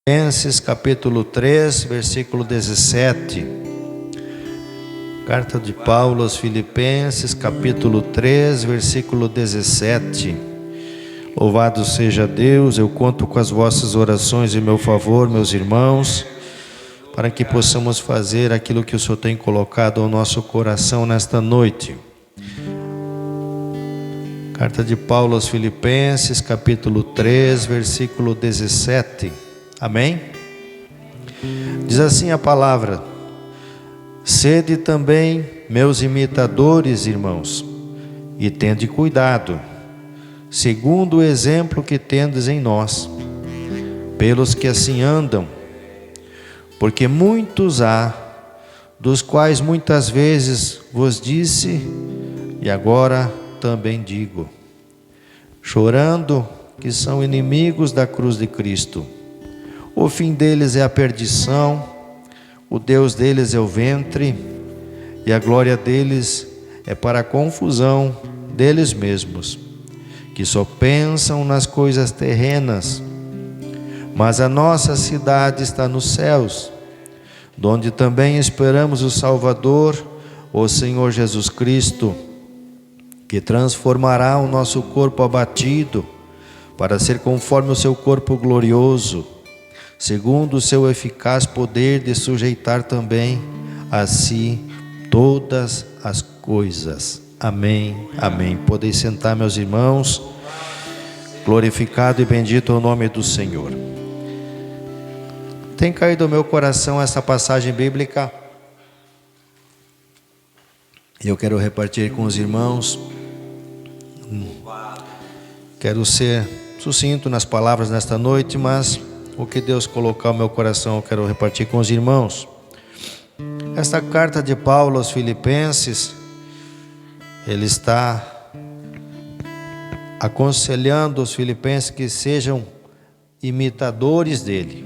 Filipenses capítulo 3, versículo 17. Carta de Paulo aos Filipenses, capítulo 3, versículo 17. Louvado seja Deus, eu conto com as vossas orações em meu favor, meus irmãos, para que possamos fazer aquilo que o Senhor tem colocado ao nosso coração nesta noite. Carta de Paulo aos Filipenses, capítulo 3, versículo 17. Amém? Diz assim a palavra: sede também meus imitadores, irmãos, e tende cuidado, segundo o exemplo que tendes em nós, pelos que assim andam, porque muitos há, dos quais muitas vezes vos disse, e agora também digo, chorando, que são inimigos da cruz de Cristo. O fim deles é a perdição, o Deus deles é o ventre, e a glória deles é para a confusão deles mesmos, que só pensam nas coisas terrenas. Mas a nossa cidade está nos céus, donde também esperamos o Salvador, o Senhor Jesus Cristo, que transformará o nosso corpo abatido, para ser conforme o seu corpo glorioso, segundo o seu eficaz poder de sujeitar também a si todas as coisas. Amém, amém. Podeis sentar, meus irmãos. Glorificado e bendito é o nome do Senhor. Tem caído ao meu coração essa passagem bíblica, e eu quero repartir com os irmãos. Quero ser sucinto nas palavras nesta noite, mas o que Deus colocar no meu coração eu quero repartir com os irmãos. Esta carta de Paulo aos Filipenses, ele está aconselhando os filipenses que sejam imitadores dele.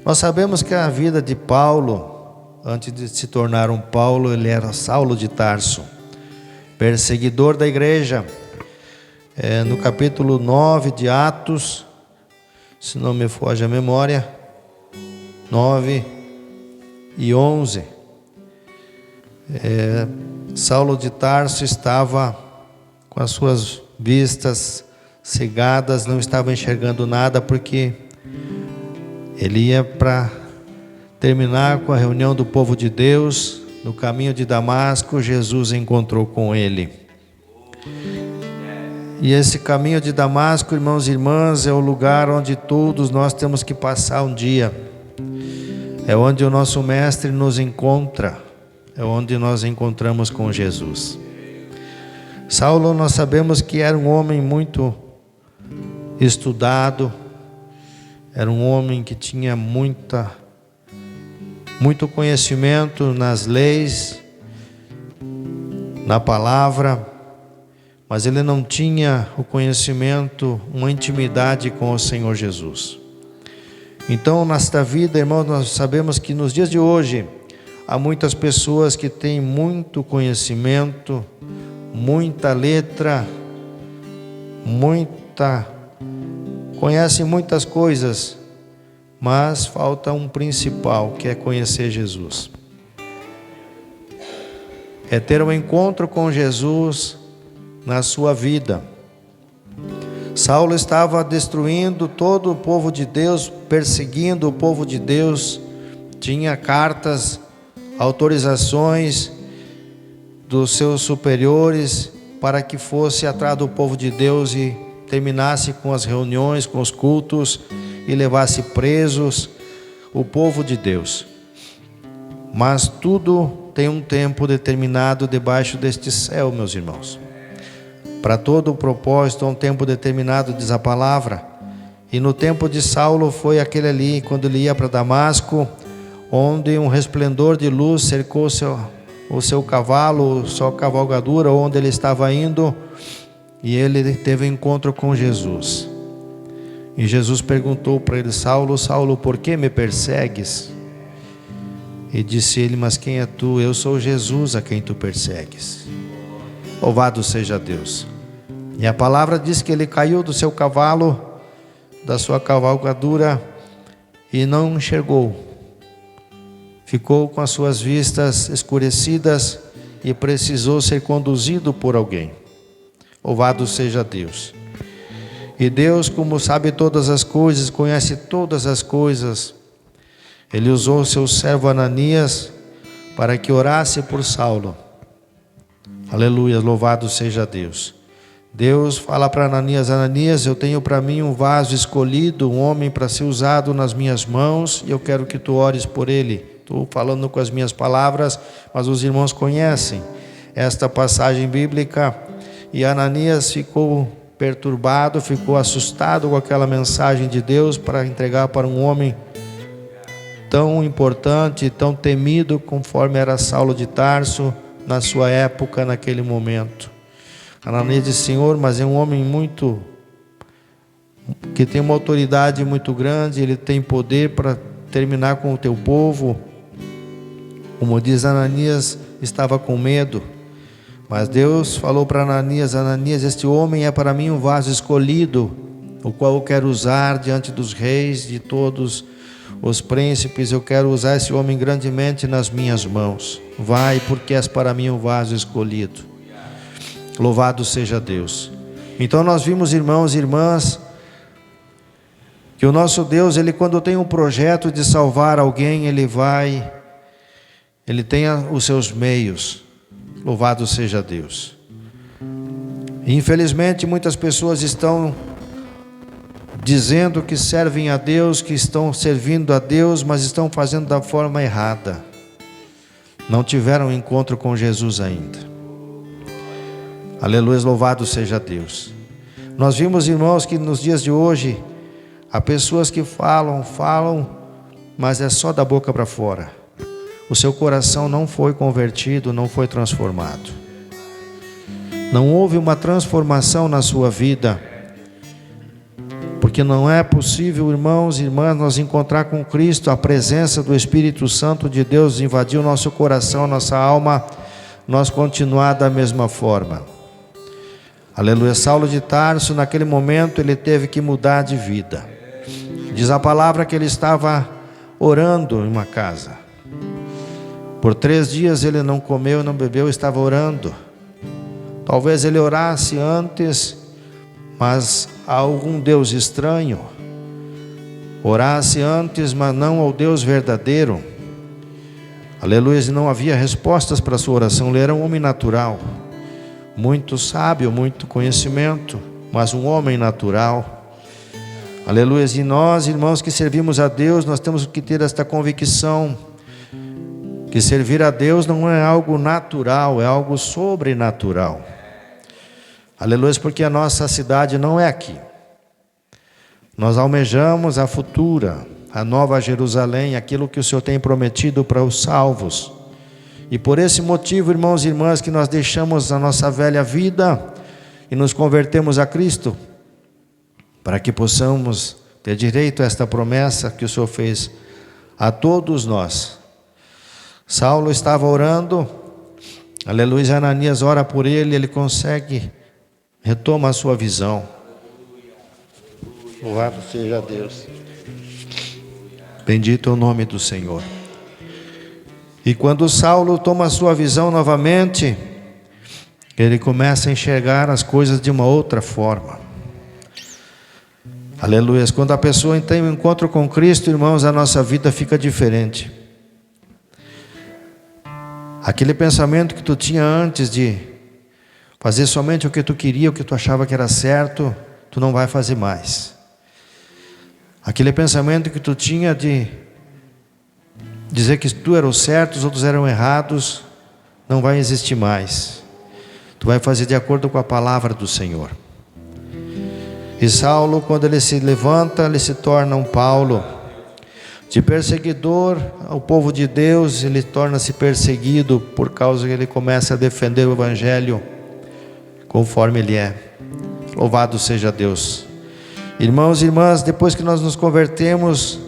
Nós sabemos que a vida de Paulo, antes de se tornar um Paulo, ele era Saulo de Tarso, perseguidor da igreja. No capítulo 9 de Atos, se não me foge a memória, 9 e 11, Saulo de Tarso estava com as suas vistas cegadas, não estava enxergando nada, porque ele ia para terminar com a reunião do povo de Deus. No caminho de Damasco, Jesus encontrou com ele. E esse caminho de Damasco, irmãos e irmãs, é o lugar onde todos nós temos que passar um dia. É onde o nosso mestre nos encontra, é onde nós encontramos com Jesus. Saulo, nós sabemos que era um homem muito estudado, era um homem que tinha muito conhecimento nas leis, na palavra, mas ele não tinha o conhecimento, uma intimidade com o Senhor Jesus. Então, nesta vida, irmãos, nós sabemos que nos dias de hoje, há muitas pessoas que têm muito conhecimento, muita letra, conhecem muitas coisas, mas falta um principal, que é conhecer Jesus. É ter um encontro com Jesus na sua vida. Saulo estava destruindo todo o povo de Deus, perseguindo o povo de Deus, tinha cartas, autorizações dos seus superiores para que fosse atrás do povo de Deus e terminasse com as reuniões, com os cultos, e levasse presos o povo de Deus. Mas tudo tem um tempo determinado debaixo deste céu, meus irmãos. Para todo o propósito, há um tempo determinado, diz a palavra. E no tempo de Saulo foi aquele ali, quando ele ia para Damasco, onde um resplendor de luz cercou o seu cavalo, sua cavalgadura, onde ele estava indo, e ele teve um encontro com Jesus. E Jesus perguntou para ele: Saulo, Saulo, por que me persegues? E disse ele: mas quem é tu? Eu sou Jesus a quem tu persegues. Louvado seja Deus. E a palavra diz que ele caiu do seu cavalo, da sua cavalgadura, e não enxergou. Ficou com as suas vistas escurecidas e precisou ser conduzido por alguém. Louvado seja Deus. E Deus, como sabe todas as coisas, conhece todas as coisas, Ele usou seu servo Ananias para que orasse por Saulo. Aleluia, louvado seja Deus. Deus fala para Ananias: Ananias, eu tenho para mim um vaso escolhido, um homem para ser usado nas minhas mãos, e eu quero que tu ores por ele. Estou falando com as minhas palavras, mas os irmãos conhecem esta passagem bíblica. E Ananias ficou perturbado, ficou assustado com aquela mensagem de Deus para entregar para um homem tão importante, tão temido, conforme era Saulo de Tarso na sua época, naquele momento. Ananias disse: Senhor, mas é um homem que tem uma autoridade muito grande, ele tem poder para terminar com o teu povo. Como diz, Ananias estava com medo, mas Deus falou para Ananias: Ananias, este homem é para mim um vaso escolhido, o qual eu quero usar diante dos reis, de todos os príncipes. Eu quero usar esse homem grandemente nas minhas mãos. Vai, porque és para mim um vaso escolhido. Louvado seja Deus. Então nós vimos, irmãos e irmãs, que o nosso Deus, Ele quando tem um projeto de salvar alguém, Ele tem os seus meios. Louvado seja Deus. Infelizmente muitas pessoas estão dizendo que servem a Deus, que estão servindo a Deus, mas estão fazendo da forma errada. Não tiveram um encontro com Jesus ainda. Aleluia, louvado seja Deus. Nós vimos, irmãos, que nos dias de hoje há pessoas que falam, mas é só da boca para fora. O seu coração não foi convertido, não foi transformado. Não houve uma transformação na sua vida. Porque não é possível, irmãos e irmãs, nós encontrar com Cristo, a presença do Espírito Santo de Deus invadir o nosso coração, a nossa alma, nós continuar da mesma forma. Aleluia. Saulo de Tarso, naquele momento, ele teve que mudar de vida. Diz a palavra que ele estava orando em uma casa. Por 3 dias ele não comeu, não bebeu, estava orando. Talvez ele orasse antes, mas a algum Deus estranho. Orasse antes, mas não ao Deus verdadeiro. Aleluia, e não havia respostas para a sua oração. Ele era um homem natural, muito sábio, muito conhecimento, mas um homem natural. Aleluia, e nós, irmãos que servimos a Deus, nós temos que ter esta convicção, que servir a Deus não é algo natural, é algo sobrenatural. Aleluia, porque a nossa cidade não é aqui. Nós almejamos a futura, a nova Jerusalém, aquilo que o Senhor tem prometido para os salvos. E por esse motivo, irmãos e irmãs, que nós deixamos a nossa velha vida e nos convertemos a Cristo, para que possamos ter direito a esta promessa que o Senhor fez a todos nós. Saulo estava orando, aleluia, Ananias ora por ele, ele consegue, retoma a sua visão. Louvado seja Deus. Bendito é o nome do Senhor. E quando Saulo toma a sua visão novamente, ele começa a enxergar as coisas de uma outra forma. Aleluia. Quando a pessoa tem um encontro com Cristo, irmãos, a nossa vida fica diferente. Aquele pensamento que tu tinha antes de fazer somente o que tu queria, o que tu achava que era certo, tu não vai fazer mais. Aquele pensamento que tu tinha de dizer que tu era o certo, os outros eram errados, não vai existir mais. Tu vai fazer de acordo com a palavra do Senhor. E Saulo, quando ele se levanta, ele se torna um Paulo. De perseguidor ao povo de Deus, ele torna-se perseguido por causa que ele começa a defender o Evangelho conforme ele é. Louvado seja Deus. Irmãos e irmãs, depois que nós nos convertemos,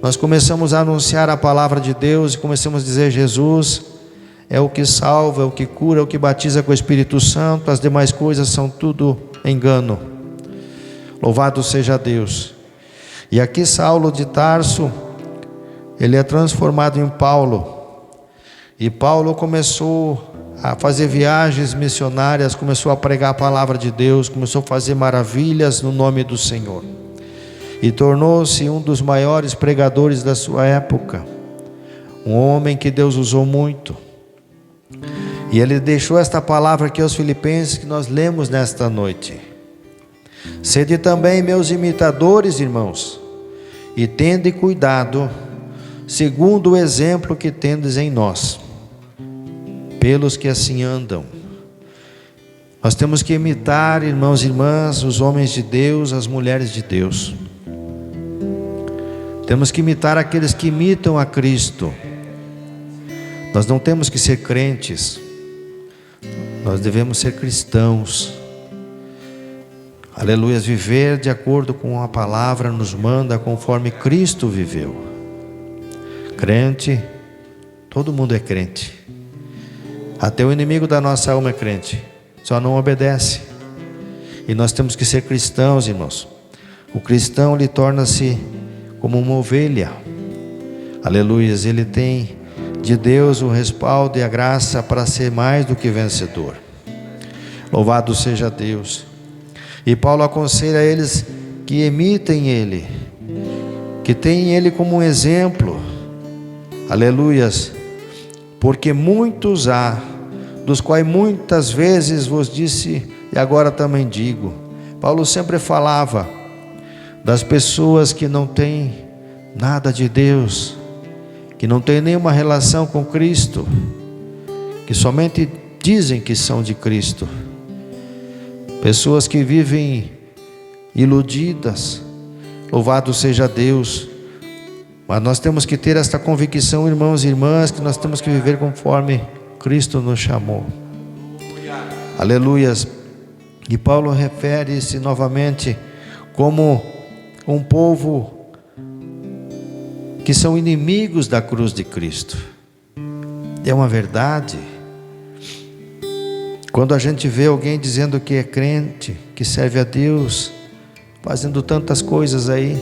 nós começamos a anunciar a palavra de Deus e começamos a dizer: Jesus é o que salva, é o que cura, é o que batiza com o Espírito Santo, as demais coisas são tudo engano. Louvado seja Deus. E aqui Saulo de Tarso, ele é transformado em Paulo. E Paulo começou a fazer viagens missionárias, começou a pregar a palavra de Deus, começou a fazer maravilhas no nome do Senhor. E tornou-se um dos maiores pregadores da sua época. Um homem que Deus usou muito. E ele deixou esta palavra aqui aos Filipenses que nós lemos nesta noite. Sede também meus imitadores, irmãos, e tende cuidado, segundo o exemplo que tendes em nós, pelos que assim andam. Nós temos que imitar, irmãos e irmãs, os homens de Deus, as mulheres de Deus. Temos que imitar aqueles que imitam a Cristo. Nós não temos que ser crentes, nós devemos ser cristãos. Aleluia, viver de acordo com a palavra nos manda conforme Cristo viveu. Crente, todo mundo é crente. Até o inimigo da nossa alma é crente, só não obedece. E nós temos que ser cristãos, irmãos. O cristão, ele torna-se como uma ovelha. Aleluia, ele tem de Deus o respaldo e a graça para ser mais do que vencedor. Louvado seja Deus. E Paulo aconselha a eles que imitem Ele, que tenham Ele como um exemplo. Aleluias, porque muitos há, dos quais muitas vezes vos disse, e agora também digo. Paulo sempre falava das pessoas que não têm nada de Deus, que não têm nenhuma relação com Cristo, que somente dizem que são de Cristo. Pessoas que vivem iludidas. Louvado seja Deus. Mas nós temos que ter esta convicção, irmãos e irmãs, que nós temos que viver conforme Cristo nos chamou. Aleluias. E Paulo refere-se novamente como um povo que são inimigos da cruz de Cristo. É uma verdade. Quando a gente vê alguém dizendo que é crente, que serve a Deus, fazendo tantas coisas aí,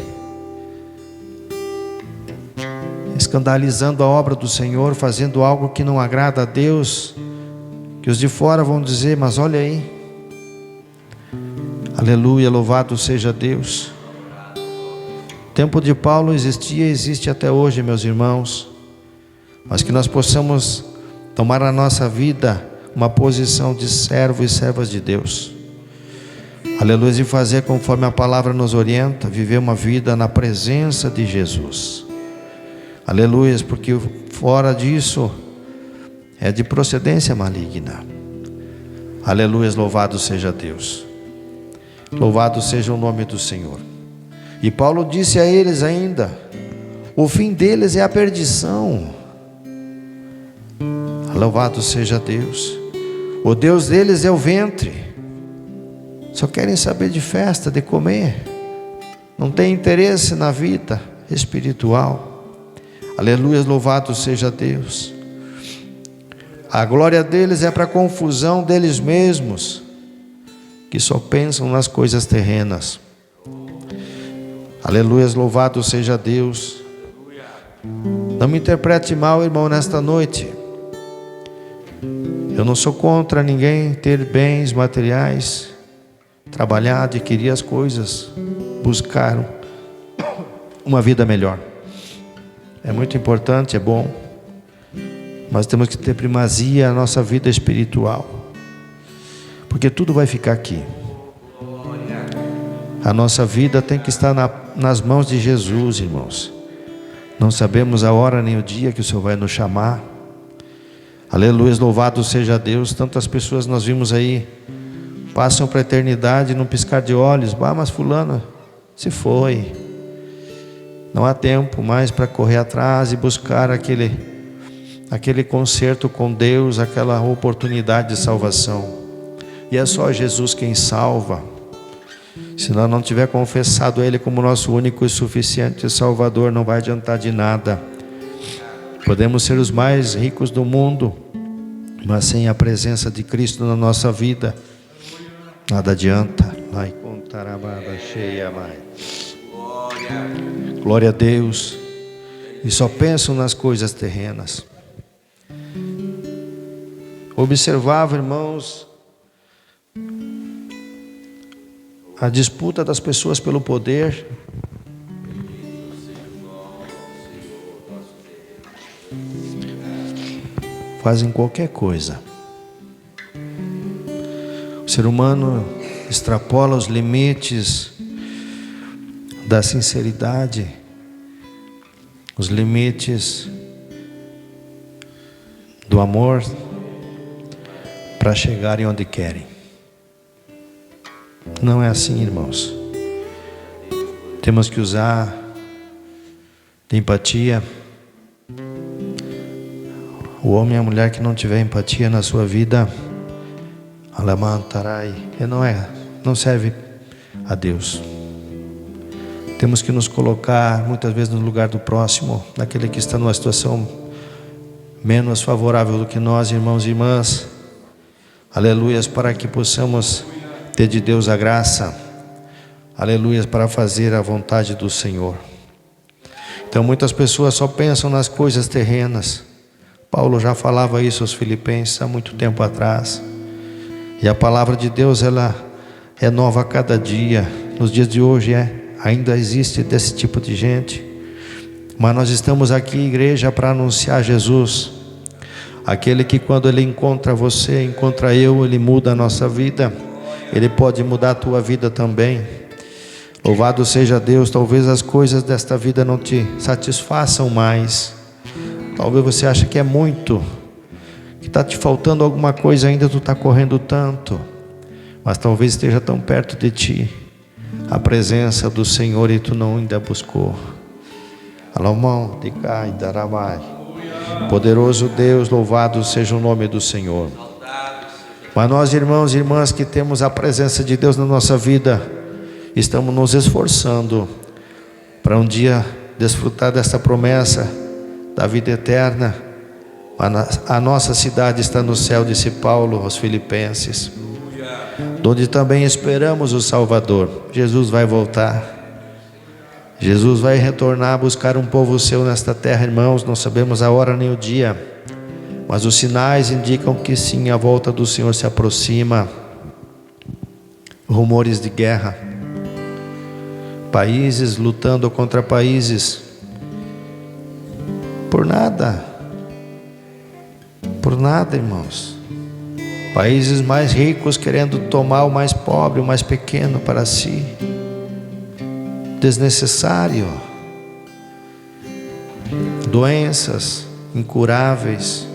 escandalizando a obra do Senhor, fazendo algo que não agrada a Deus, que os de fora vão dizer, mas olha aí, aleluia, louvado seja Deus. O tempo de Paulo existia e existe até hoje, meus irmãos, mas que nós possamos tomar na nossa vida uma posição de servo e servas de Deus. Aleluia, e fazer conforme a palavra nos orienta, viver uma vida na presença de Jesus. Aleluia, porque fora disso é de procedência maligna. Aleluia, louvado seja Deus. Louvado seja o nome do Senhor. E Paulo disse a eles ainda: o fim deles é a perdição. Louvado seja Deus. O Deus deles é o ventre. Só querem saber de festa, de comer. Não tem interesse na vida espiritual. Aleluia, louvado seja Deus. A glória deles é para a confusão deles mesmos, que só pensam nas coisas terrenas. Aleluia, louvado seja Deus. Não me interprete mal, irmão, nesta noite. Eu não sou contra ninguém ter bens materiais, trabalhar, adquirir as coisas, buscar uma vida melhor. É muito importante, é bom, mas temos que ter primazia a nossa vida espiritual, porque tudo vai ficar aqui. A nossa vida tem que estar nas mãos de Jesus, irmãos. Não sabemos a hora nem o dia que o Senhor vai nos chamar. Aleluia, louvado seja Deus. Tantas pessoas nós vimos aí, passam para a eternidade num piscar de olhos. Mas fulano se foi. Não há tempo mais para correr atrás e buscar aquele concerto com Deus, aquela oportunidade de salvação. E é só Jesus quem salva. Se nós não tiver confessado Ele como nosso único e suficiente Salvador, não vai adiantar de nada. Podemos ser os mais ricos do mundo, mas sem a presença de Cristo na nossa vida, nada adianta. Glória a Deus. E só pensam nas coisas terrenas. Observava, irmãos, a disputa das pessoas pelo poder. Fazem qualquer coisa. O ser humano extrapola os limites da sinceridade, os limites do amor, para chegarem onde querem. Não é assim, irmãos. Temos que usar de empatia. O homem e a mulher que não tiver empatia na sua vida, alamantarai, não serve a Deus. Temos que nos colocar muitas vezes no lugar do próximo, daquele que está numa situação menos favorável do que nós, irmãos e irmãs. Aleluias, para que possamos ter de Deus a graça. Aleluias, para fazer a vontade do Senhor. Então muitas pessoas só pensam nas coisas terrenas. Paulo já falava isso aos Filipenses há muito tempo atrás. E a palavra de Deus, ela é nova a cada dia. Nos dias de hoje ainda existe desse tipo de gente. Mas nós estamos aqui, igreja, para anunciar Jesus. Aquele que quando Ele encontra você, encontra eu, Ele muda a nossa vida. Ele pode mudar a tua vida também. Louvado seja Deus. Talvez as coisas desta vida não te satisfaçam mais. Talvez você ache que é muito, que está te faltando alguma coisa ainda, tu está correndo tanto. Mas talvez esteja tão perto de ti a presença do Senhor e tu não ainda buscou. Alomão, de cá e daramai. Poderoso Deus, louvado seja o nome do Senhor. Mas nós, irmãos e irmãs, que temos a presença de Deus na nossa vida, estamos nos esforçando para um dia desfrutar dessa promessa da vida eterna. A nossa cidade está no céu, disse Paulo aos Filipenses, onde também esperamos o Salvador. Jesus vai voltar. Jesus vai retornar a buscar um povo seu nesta terra, irmãos. Não sabemos a hora nem o dia, mas os sinais indicam que sim, a volta do Senhor se aproxima. Rumores de guerra, países lutando contra países, por nada, irmãos. Países mais ricos querendo tomar o mais pobre, o mais pequeno para si. Desnecessário. Doenças incuráveis,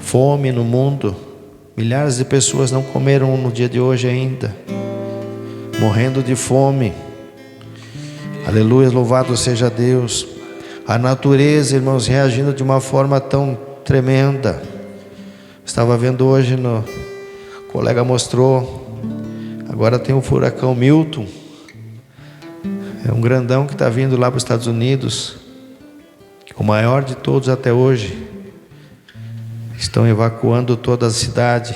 fome no mundo. Milhares de pessoas não comeram no dia de hoje ainda, morrendo de fome. Aleluia, louvado seja Deus. A natureza, irmãos, reagindo de uma forma tão tremenda. Estava vendo hoje, o colega mostrou, agora tem o furacão Milton. É um grandão que está vindo lá para os Estados Unidos, o maior de todos até hoje. Estão evacuando toda a cidade.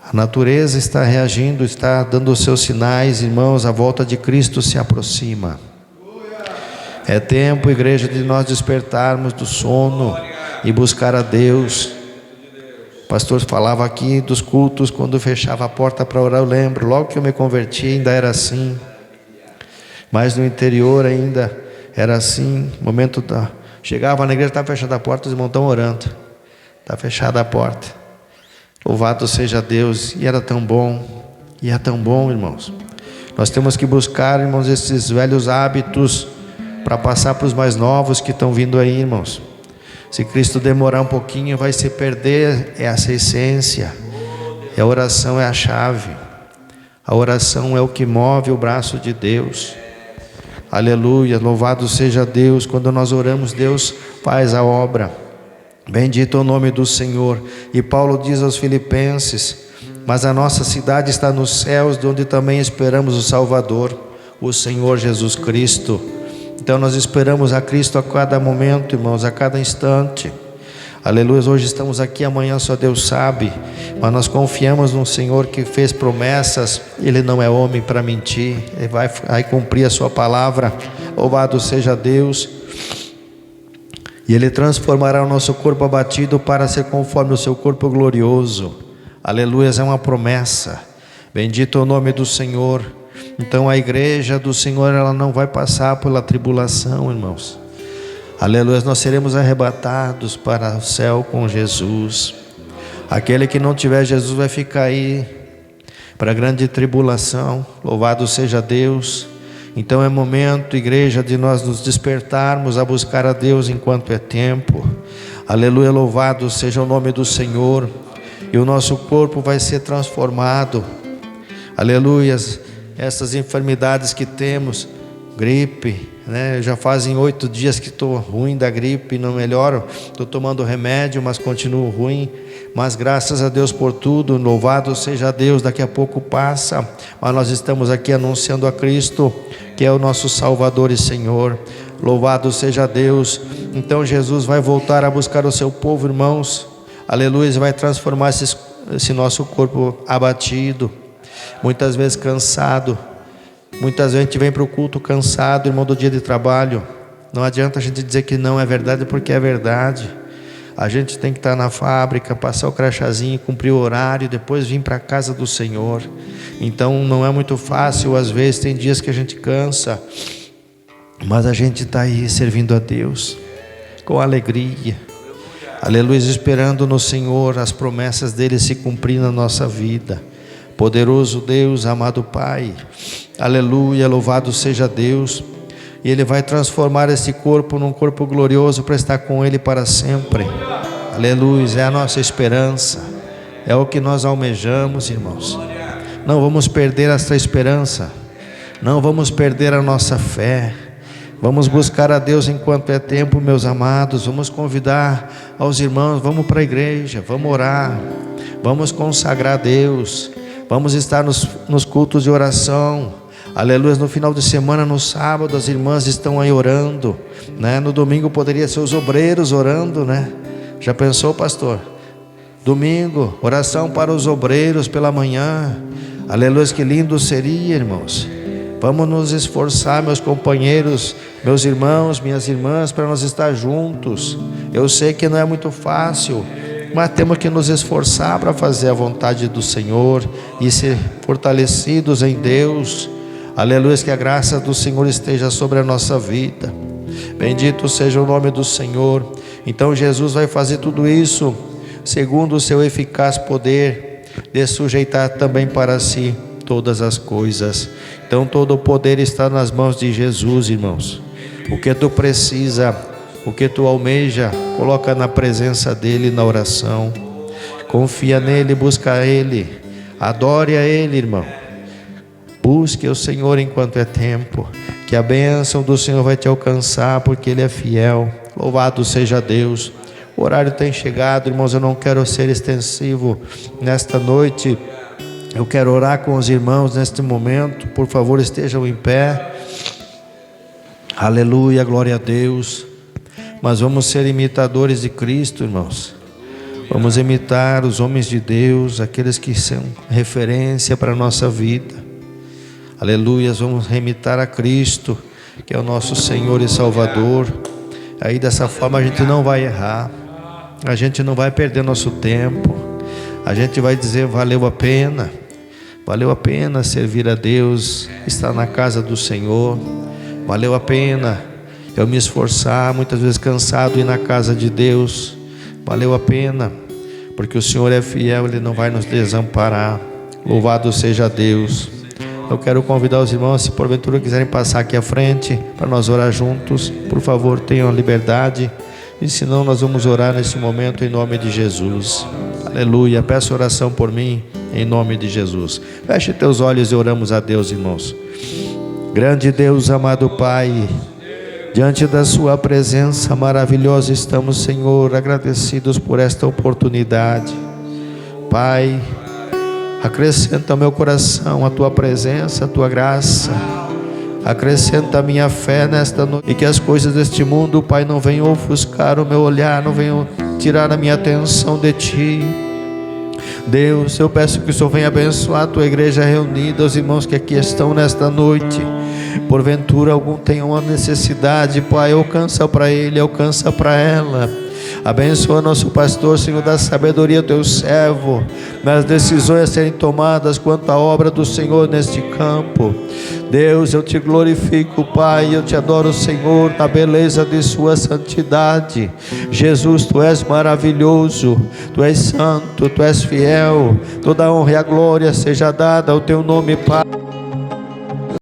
A natureza está reagindo, está dando os seus sinais, irmãos. A volta de Cristo se aproxima. É tempo, igreja, de nós despertarmos do sono e buscar a Deus. O pastor falava aqui dos cultos, quando fechava a porta para orar. Eu lembro, logo que eu me converti ainda era assim, mas no interior ainda era assim. Chegava na igreja, estava fechada a porta, os irmãos estão orando, está fechada a porta. Louvado seja Deus. E era tão bom, irmãos. Nós temos que buscar, irmãos, esses velhos hábitos para passar para os mais novos que estão vindo aí, irmãos. Se Cristo demorar um pouquinho, vai se perder essa essência. E a oração é a chave. A oração é o que move o braço de Deus. Aleluia, louvado seja Deus. Quando nós oramos, Deus faz a obra. Bendito é o nome do Senhor. E Paulo diz aos Filipenses: mas a nossa cidade está nos céus, de onde também esperamos o Salvador, o Senhor Jesus Cristo. Então nós esperamos a Cristo a cada momento, irmãos, a cada instante. Aleluia, hoje estamos aqui, amanhã só Deus sabe, mas nós confiamos no Senhor que fez promessas. Ele não é homem para mentir, Ele vai cumprir a sua palavra. Louvado seja Deus. E Ele transformará o nosso corpo abatido para ser conforme o seu corpo glorioso. Aleluia, é uma promessa. Bendito é o nome do Senhor. Então a igreja do Senhor, ela não vai passar pela tribulação, irmãos. Aleluia, nós seremos arrebatados para o céu com Jesus. Aquele que não tiver Jesus vai ficar aí para a grande tribulação. Louvado seja Deus. Então é momento, igreja, de nós nos despertarmos a buscar a Deus enquanto é tempo. Aleluia, louvado seja o nome do Senhor. E o nosso corpo vai ser transformado. Aleluia, essas enfermidades que temos, gripe, né? Já fazem 8 dias que estou ruim da gripe, não melhoro, estou tomando remédio, mas continuo ruim, mas graças a Deus por tudo, louvado seja Deus, daqui a pouco passa, mas nós estamos aqui anunciando a Cristo, que é o nosso Salvador e Senhor. Louvado seja Deus. Então Jesus vai voltar a buscar o seu povo, irmãos, aleluia, vai transformar esse nosso corpo abatido, muitas vezes cansado. Muitas vezes a gente vem para o culto cansado, irmão, do dia de trabalho. Não adianta a gente dizer que não é verdade, porque é verdade. A gente tem que estar na fábrica, passar o crachazinho, cumprir o horário, depois vir para a casa do Senhor. Então não é muito fácil, às vezes tem dias que a gente cansa, mas a gente está aí servindo a Deus com alegria. Aleluia, esperando no Senhor as promessas dele se cumprir na nossa vida. Poderoso Deus, amado Pai, aleluia, louvado seja Deus. E Ele vai transformar esse corpo num corpo glorioso para estar com Ele para sempre. Aleluia, é a nossa esperança, é o que nós almejamos, irmãos. Não vamos perder essa esperança, não vamos perder a nossa fé. Vamos buscar a Deus enquanto é tempo, meus amados. Vamos convidar aos irmãos, vamos para a igreja, vamos orar, vamos consagrar a Deus. Vamos estar nos cultos de oração. Aleluia, no final de semana, no sábado, as irmãs estão aí orando, né? No domingo poderia ser os obreiros orando, né? Já pensou, pastor? Domingo, oração para os obreiros pela manhã. Aleluia, que lindo seria, irmãos. Vamos nos esforçar, meus companheiros, meus irmãos, minhas irmãs, para nós estar juntos. Eu sei que não é muito fácil, mas temos que nos esforçar para fazer a vontade do Senhor e ser fortalecidos em Deus. Aleluia, que a graça do Senhor esteja sobre a nossa vida. Bendito seja o nome do Senhor. Então Jesus vai fazer tudo isso segundo o seu eficaz poder de sujeitar também para si todas as coisas. Então todo o poder está nas mãos de Jesus, irmãos. O que tu precisa, o que tu almeja, coloca na presença dele na oração. Confia nele, busca ele, adore a ele, irmão. Busque o Senhor enquanto é tempo, que a bênção do Senhor vai te alcançar, porque ele é fiel. Louvado seja Deus. O horário tem chegado, irmãos, eu não quero ser extensivo nesta noite. Eu quero orar com os irmãos neste momento. Por favor, estejam em pé. Aleluia, glória a Deus. Mas vamos ser imitadores de Cristo, irmãos. Vamos imitar os homens de Deus, aqueles que são referência para a nossa vida. Aleluia, vamos imitar a Cristo, que é o nosso Senhor e Salvador. Aí dessa forma a gente não vai errar, a gente não vai perder nosso tempo. A gente vai dizer, valeu a pena servir a Deus, estar na casa do Senhor. Valeu a pena eu me esforçar, muitas vezes cansado, ir na casa de Deus. Valeu a pena, porque o Senhor é fiel, Ele não vai nos desamparar. Louvado seja Deus. Eu quero convidar os irmãos, se porventura quiserem passar aqui à frente, para nós orar juntos, por favor, tenham liberdade. E se não, nós vamos orar nesse momento em nome de Jesus. Aleluia, peço oração por mim, em nome de Jesus. Feche teus olhos e oramos a Deus, irmãos. Grande Deus, amado Pai, diante da sua presença maravilhosa estamos, Senhor, agradecidos por esta oportunidade. Pai, acrescenta ao meu coração a tua presença, a tua graça. Acrescenta a minha fé nesta noite, e que as coisas deste mundo, Pai, não venham ofuscar o meu olhar, não venham tirar a minha atenção de Ti. Deus, eu peço que o Senhor venha abençoar a Tua igreja reunida, os irmãos que aqui estão nesta noite. Porventura algum tenha uma necessidade, Pai, alcança para ele, alcança para ela. Abençoa nosso pastor, Senhor, da sabedoria do Teu servo, nas decisões a serem tomadas quanto à obra do Senhor neste campo. Deus, eu Te glorifico, Pai, eu Te adoro, Senhor, na beleza de Sua santidade. Jesus, Tu és maravilhoso, Tu és santo, Tu és fiel. Toda a honra e a glória seja dada ao Teu nome, Pai.